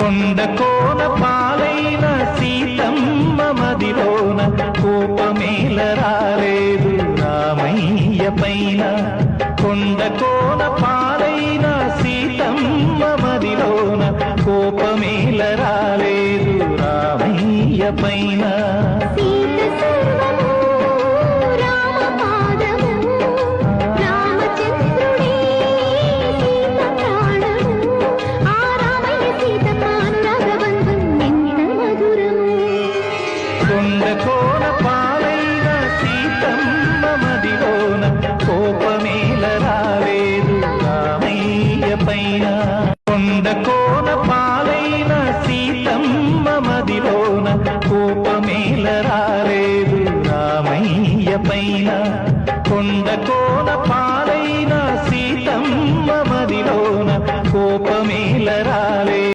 కొండ కోన పాలైన సీతమ్మ మదిలోన కోపమేల రాలేదు రామయ్య పైన. కొండ కోన పాలైన సీతమ్మ మదిలోన కోపమేల రాలేదు రామయ్య పైన. కొండ కోన పాలైన సీతమ్మ మదిలోన కోపమేల రాలేదు రామయ్య పైన. కొండ కోన పాలైన సీతమ్మ మదిలోన కోపమేల రాలేదు రామయ్య పైన. కొండ